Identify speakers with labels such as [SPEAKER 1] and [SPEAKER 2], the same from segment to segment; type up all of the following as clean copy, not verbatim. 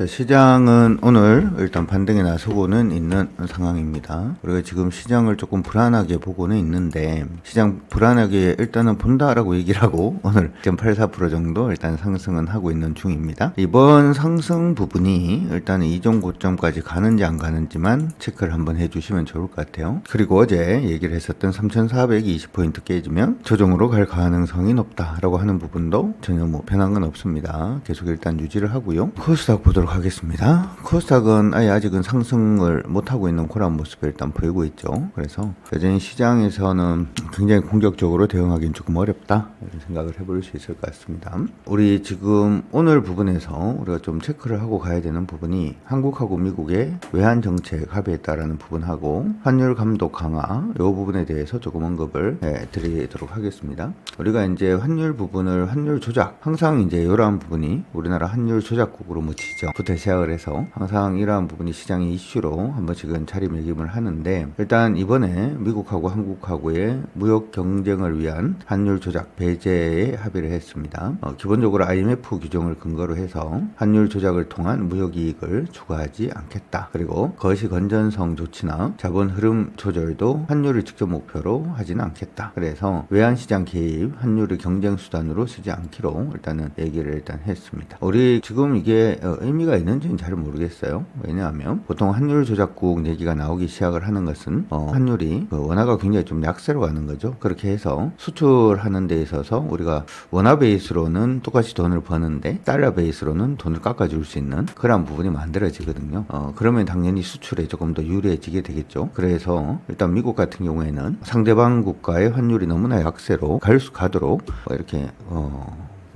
[SPEAKER 1] 시장은 오늘 일단 반등에 나서고는 있는 상황입니다. 우리가 지금 시장을 조금 불안하게 보고는 있는데, 시장 불안하게 일단은 본다라고 얘기를 하고 오늘 0.84% 정도 일단 상승은 하고 있는 중입니다. 이번 상승 부분이 일단 이전 고점까지 가는지 안 가는지만 체크를 한번 해주시면 좋을 것 같아요. 그리고 어제 얘기를 했었던 3,420포인트 깨지면 조정으로 갈 가능성이 높다라고 하는 부분도 전혀 변한 건 없습니다. 계속 일단 유지를 하고요. 코스닥 보도록 하겠습니다. 코스닥은 아직은 상승을 못하고 있는 그런 모습을 일단 보이고 있죠. 그래서 여전히 시장에서는 굉장히 공격적으로 대응하기는 조금 어렵다 이런 생각을 해볼 수 있을 것 같습니다. 우리 지금 오늘 부분에서 우리가 좀 체크를 하고 가야 되는 부분이 한국하고 미국의 외환 정책 합의했다라는 부분하고 환율 감독 강화 이 부분에 대해서 조금 언급을 드리도록 하겠습니다. 우리가 이제 환율 부분을 환율 조작 항상 이제 이러한 부분이 우리나라 환율 조작국으로 묻히죠. 부터 시작을 해서 항상 이러한 부분이 시장의 이슈로 한 번씩은 자리매김을 하는데, 일단 이번에 미국하고 한국하고의 무역 경쟁을 위한 환율 조작 배제에 합의를 했습니다. 기본적으로 IMF 규정을 근거로 해서 환율 조작을 통한 무역 이익을 추가하지 않겠다. 그리고 거시 건전성 조치나 자본 흐름 조절도 환율을 직접 목표로 하지는 않겠다. 그래서 외환시장 개입, 환율을 경쟁 수단으로 쓰지 않기로 일단은 얘기를 했습니다. 우리 지금 이게 의미가 있는지는 잘 모르겠어요. 왜냐하면 보통 환율 조작국 얘기가 나오기 시작을 하는 것은 환율이 원화가 굉장히 좀 약세로 가는 거죠. 그렇게 해서 수출하는 데 있어서 우리가 원화 베이스로는 똑같이 돈을 버는데 달러 베이스로는 돈을 깎아줄 수 있는 그런 부분이 만들어지거든요. 그러면 당연히 수출에 조금 더 유리해지게 되겠죠. 그래서 일단 미국 같은 경우에는 상대방 국가의 환율이 너무나 약세로 가도록 이렇게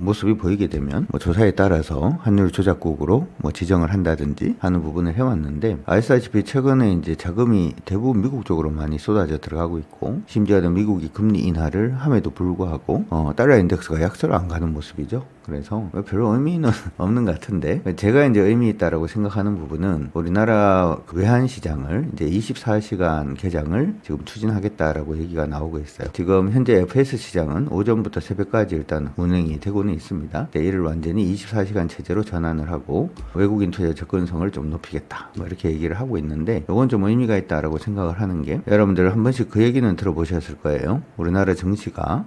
[SPEAKER 1] 모습이 보이게 되면 조사에 따라서 환율 조작국으로 지정을 한다든지 하는 부분을 해왔는데, 아시다시피 최근에 이제 자금이 대부분 미국 쪽으로 많이 쏟아져 들어가고 있고, 심지어는 미국이 금리 인하를 함에도 불구하고 달러 인덱스가 약세로 안 가는 모습이죠. 그래서 별로 의미는 없는 것 같은데, 제가 이제 의미 있다라고 생각하는 부분은 우리나라 외환 시장을 이제 24시간 개장을 지금 추진하겠다라고 얘기가 나오고 있어요. 지금 현재 FS 시장은 오전부터 새벽까지 일단 운행이 되고는 있습니다. 이를 완전히 24시간 체제로 전환을 하고 외국인 투자 접근성을 좀 높이겠다, 이렇게 얘기를 하고 있는데, 이건 좀 의미가 있다라고 생각을 하는 게, 여러분들 한 번씩 그 얘기는 들어보셨을 거예요. 우리나라 증시가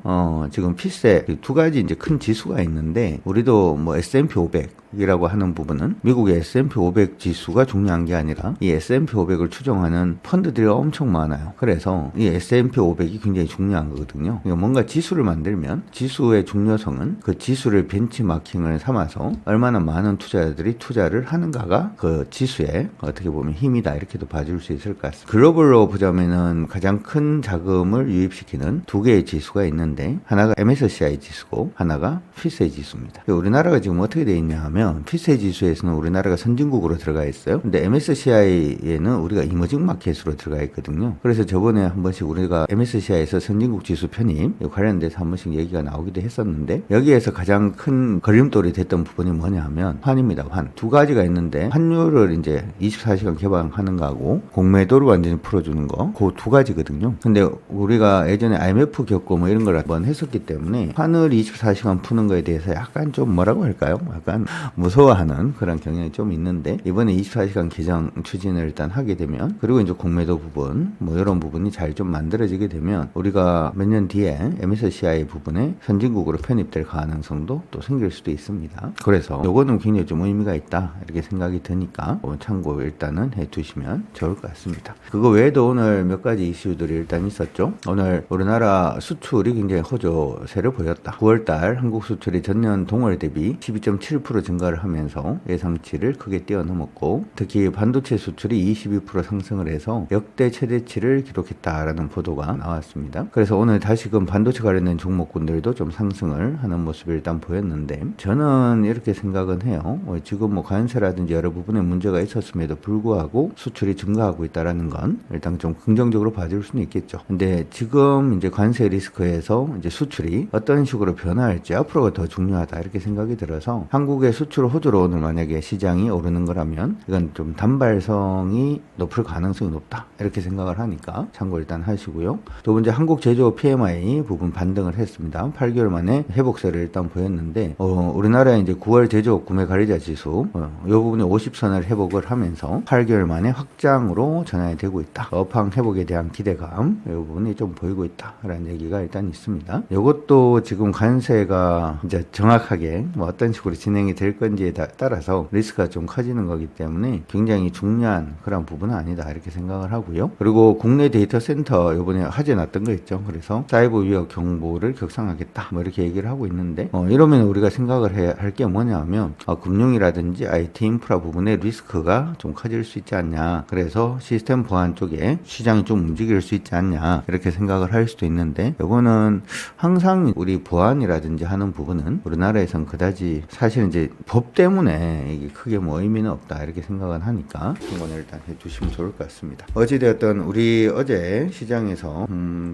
[SPEAKER 1] 지금 피세 두 가지 이제 큰 지수가 있는데, 우리도 S&P 500이라고 하는 부분은 미국의 S&P 500 지수가 중요한 게 아니라 이 S&P 500을 추정하는 펀드들이 엄청 많아요. 그래서 이 S&P 500이 굉장히 중요한 거거든요. 그러니까 뭔가 지수를 만들면 지수의 중요성은 그 지수를 벤치마킹을 삼아서 얼마나 많은 투자자들이 투자를 하는가가 그 지수의 어떻게 보면 힘이다, 이렇게도 봐줄 수 있을 것 같습니다. 글로벌로 보자면은 가장 큰 자금을 유입시키는 두 개의 지수가 있는데, 하나가 MSCI 지수고 하나가 피세 지수입니다. 우리나라가 지금 어떻게 되어 있냐 하면, 피세 지수에서는 우리나라가 선진국으로 들어가 있어요. 근데 MSCI에는 우리가 이머징 마켓으로 들어가 있거든요. 그래서 저번에 한 번씩 우리가 MSCI에서 선진국 지수 편입 관련돼서 한 번씩 얘기가 나오기도 했었는데, 여기에서 가장 큰 걸림돌이 됐던 부분이 뭐냐 하면 환입니다. 환. 두 가지가 있는데, 환율을 이제 24시간 개방하는 거하고 공매도를 완전히 풀어주는 거, 그 두 가지거든요. 근데 우리가 예전에 IMF 겪고 이런 걸 한번 했었기 때문에 환을 24시간 푸는 거에 대해서 약간 좀 뭐라고 할까요? 약간 무서워하는 그런 경향이 좀 있는데, 이번에 24시간 개정 추진을 일단 하게 되면, 그리고 이제 공매도 부분 이런 부분이 잘 좀 만들어지게 되면 우리가 몇 년 뒤에 MSCI 부분에 선진국으로 편입될 가능성도 또 생길 수도 있습니다. 그래서 요거는 굉장히 좀 의미가 있다, 이렇게 생각이 드니까 참고 일단은 해두시면 좋을 것 같습니다. 그거 외에도 오늘 몇 가지 이슈들이 일단 있었죠. 오늘 우리나라 수출이 굉장히 호조세를 보였다. 9월달 한국 수출이 전년 동월 대비 12.7% 증가를 하면서 예상치를 크게 뛰어넘었고, 특히 반도체 수출이 22% 상승을 해서 역대 최대치를 기록했다라는 보도가 나왔습니다. 그래서 오늘 다시금 반도체 관련된 종목군들도 좀 상승을 하는 모습을 일단 보였는데, 저는 이렇게 생각은 해요. 지금 관세라든지 여러 부분에 문제가 있었음에도 불구하고 수출이 증가하고 있다라는 건 일단 좀 긍정적으로 봐줄 수는 있겠죠. 근데 지금 이제 관세 리스크에서 이제 수출이 어떤 식으로 변화할지 앞으로가 더 중요하다, 이렇게 생각이 들어서 한국의 수출 수출 호조로 오늘 만약에 시장이 오르는 거라면 이건 좀 단발성이 높을 가능성이 높다 이렇게 생각을 하니까 참고 일단 하시고요. 두 번째 한국 제조업 PMI 부분 반등을 했습니다. 8개월 만에 회복세를 일단 보였는데 우리나라 이제 9월 제조업 구매 관리자 지수 이 부분에 50선을 회복을 하면서 8개월 만에 확장으로 전환이 되고 있다. 업황 회복에 대한 기대감 이 부분이 좀 보이고 있다라는 얘기가 일단 있습니다. 이것도 지금 관세가 이제 정확하게 뭐 어떤 식으로 진행이 될 건지에 따라서 리스크가 좀 커지는 거기 때문에 굉장히 중요한 그런 부분은 아니다 이렇게 생각을 하고요. 그리고 국내 데이터 센터 이번에 화재 났던 거 있죠. 그래서 사이버 위협 경보를 격상하겠다 뭐 이렇게 얘기를 하고 있는데 이러면 우리가 생각을 해야 할 게 뭐냐면 금융이라든지 IT 인프라 부분에 리스크가 좀 커질 수 있지 않냐. 그래서 시스템 보안 쪽에 시장이 좀 움직일 수 있지 않냐 이렇게 생각을 할 수도 있는데 이거는 항상 우리 보안이라든지 하는 부분은 우리나라에선 그다지 사실 이제 법 때문에 이게 크게 뭐 의미는 없다 이렇게 생각은 하니까 이거는 일단 해주시면 좋을 것 같습니다. 어찌되었든 우리 어제 시장에서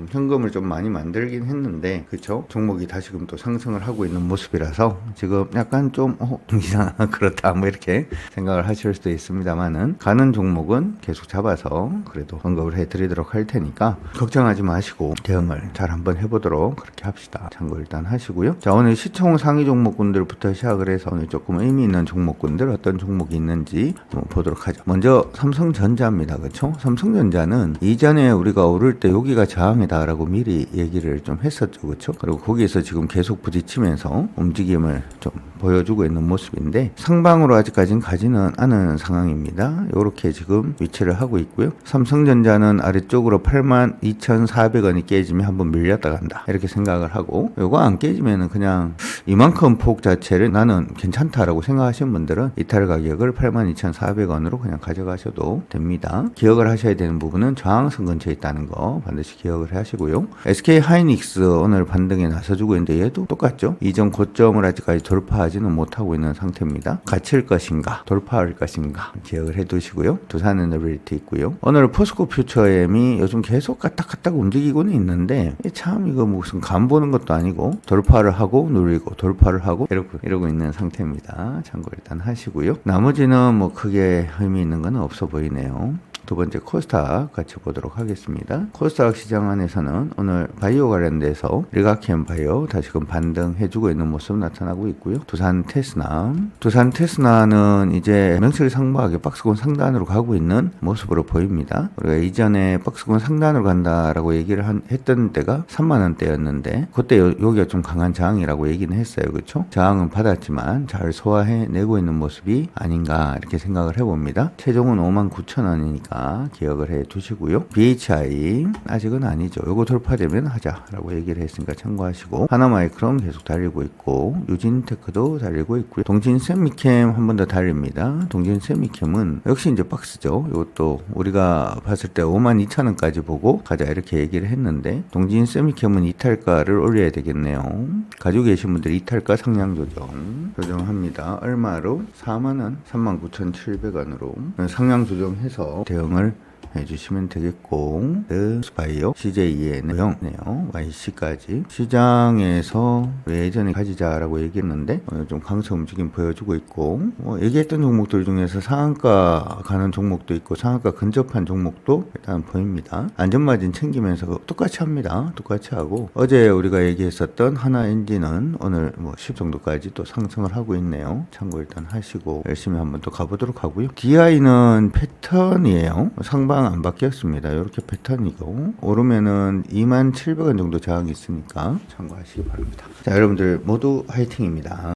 [SPEAKER 1] 현금을 좀 많이 만들긴 했는데 그쵸? 종목이 다시금 또 상승을 하고 있는 모습이라서 지금 약간 좀 그렇다 뭐 이렇게 생각을 하실 수도 있습니다만은 가는 종목은 계속 잡아서 그래도 언급을 해드리도록 할 테니까 걱정하지 마시고 대응을 잘 한번 해보도록 그렇게 합시다. 참고 일단 하시고요. 자, 오늘 시총 상위 종목군들부터 시작을 해서 오늘 조금 의미 있는 종목군들 어떤 종목이 있는지 보도록 하죠. 먼저 삼성전자입니다. 그렇죠? 삼성전자는 이전에 우리가 오를 때 여기가 저항이다라고 미리 얘기를 좀 했었죠. 그렇죠? 그리고 거기에서 지금 계속 부딪히면서 움직임을 좀 보여주고 있는 모습인데 상방으로 아직까지는 가지는 않은 상황입니다. 이렇게 지금 위치를 하고 있고요. 삼성전자는 아래쪽으로 82,400원이 깨지면 한번 밀렸다 간다 이렇게 생각을 하고 이거 안 깨지면은 그냥 이만큼 폭 자체를 나는 괜찮다라고 생각하시는 분들은 이탈 가격을 82,400원으로 그냥 가져가셔도 됩니다. 기억을 하셔야 되는 부분은 저항선 근처에 있다는 거 반드시 기억을 하시고요. SK 하이닉스 오늘 반등에 나서주고 있는데 얘도 똑같죠. 이전 고점을 아직까지 돌파하지는 못하고 있는 상태입니다. 갇힐 것인가 돌파할 것인가 기억을 해두시고요. 두산에너빌리티 있고요. 오늘 포스코 퓨처엠이 요즘 계속 까딱까딱 움직이고는 있는데 참 이거 무슨 간 보는 것도 아니고 돌파를 하고 눌리고 돌파를 하고 이러고 있는 상태입니다. 참고 일단 하시고요. 나머지는 뭐 크게 의미 있는 건 없어 보이네요. 두 번째 코스닥 같이 보도록 하겠습니다. 코스닥 시장 안에서는 오늘 바이오 관련돼서 리가켄 바이오 다시금 반등해주고 있는 모습 나타나고 있고요. 두산 테스나는 이제 명실상부하게 박스권 상단으로 가고 있는 모습으로 보입니다. 우리가 이전에 박스권 상단으로 간다라고 얘기를 했던 때가 3만원대였는데 그때 여기가 좀 강한 저항이라고 얘기는 했어요. 그렇죠? 저항은 받았지만 잘 소화해내고 있는 모습이 아닌가 이렇게 생각을 해봅니다. 최종은 59,000원이니까 기억을 해 두시고요. BHI 아직은 아니죠. 요거 돌파되면 하자라고 얘기를 했으니까 참고하시고 하나마이크론 계속 달리고 있고 유진테크도 달리고 있고요. 동진세미캠 한 번 더 달립니다. 동진세미캠은 역시 이제 박스죠. 이것도 우리가 봤을 때 52,000원까지 보고 가자 이렇게 얘기를 했는데 동진세미캠은 이탈가를 올려야 되겠네요. 가지고 계신 분들 이탈가 상향 조정합니다. 얼마로? 4만원 39,700원으로 상향 조정해서 대응을 해주시면 되겠고 스파이어 CJEN네요. YC까지 시장에서 예전에 가지자라고 얘기했는데 좀 강세 움직임 보여주고 있고 얘기했던 종목들 중에서 상한가 가는 종목도 있고 상한가 근접한 종목도 일단 보입니다. 안전마진 챙기면서 똑같이 합니다. 똑같이 하고 어제 우리가 얘기했었던 하나엔진은 오늘 10 정도까지 또 상승을 하고 있네요. 참고 일단 하시고 열심히 한번 또 가보도록 하고요. DI는 패턴이에요. 상방 안 바뀌었습니다. 이렇게 패턴이고 오르면은 27,000원 정도 저항이 있으니까 참고하시기 바랍니다. 자, 여러분들 모두 화이팅입니다.